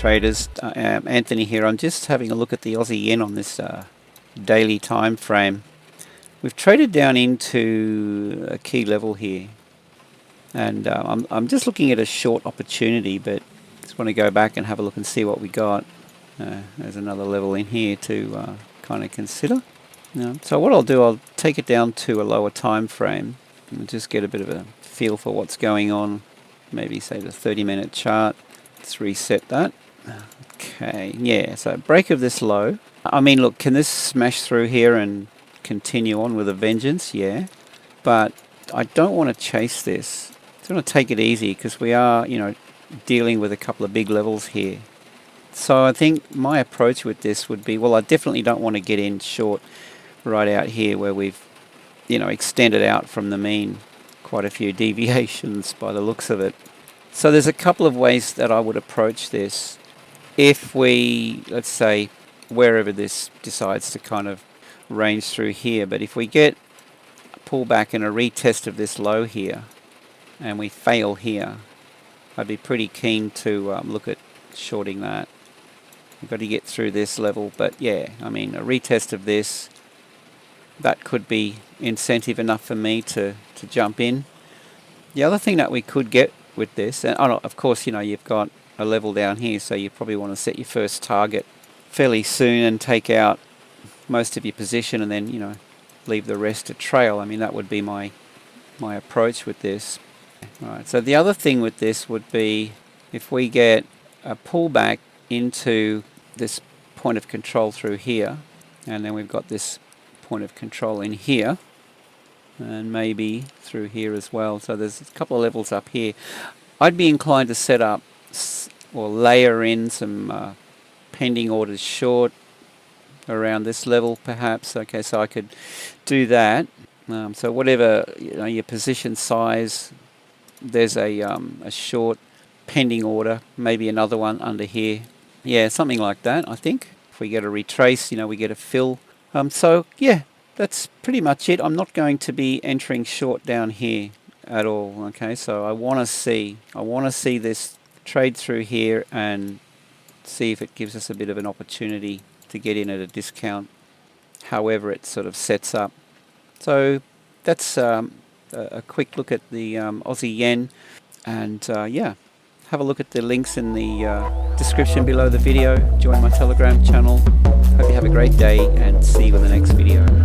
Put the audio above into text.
traders. Anthony here. I'm just having a look at the Aussie yen on this daily time frame. We've traded down into a key level here, and I'm just looking at a short opportunity, but just want to go back and have a look and see what we got. There's another level in here to kind of consider. So what I'll do, I'll take it down to a lower time frame and just get a bit of a feel for what's going on. Maybe say the 30-minute chart. Let's reset that. Okay, yeah, so break of this low. I mean, look, can this smash through here and continue on with a vengeance? Yeah, but I don't want to chase this. I want to take it easy because we are, dealing with a couple of big levels here. So I think my approach with this would be, well, I definitely don't want to get in short right out here where we've, extended out from the mean quite a few deviations by the looks of it. So there's a couple of ways that I would approach this. If we, let's say, wherever this decides to kind of range through here, but if we get a pullback and a retest of this low here and we fail here, I'd be pretty keen to look at shorting that. We've got to get through this level, but yeah, I mean, a retest of this, that could be incentive enough for me to jump in. The other thing that we could get with this, and of course, you've got a level down here, so you probably want to set your first target fairly soon and take out most of your position and then, leave the rest to trail. I mean, that would be my approach with this. All right, so the other thing with this would be if we get a pullback into this point of control through here, and then we've got this point of control in here, and maybe through here as well. So there's a couple of levels up here. I'd be inclined to set up or layer in some pending orders short around this level perhaps. Okay, so I could do that. So whatever your position size, there's a short pending order, maybe another one under here. Yeah, something like that, I think. If we get a retrace, we get a fill. So yeah, that's pretty much it. I'm not going to be entering short down here at all. Okay, so I want to see this trade through here and see if it gives us a bit of an opportunity to get in at a discount, however it sort of sets up. So that's a quick look at the Aussie yen, and yeah, have a look at the links in the description below the video. Join my Telegram channel. Hope you have a great day and see you in the next video.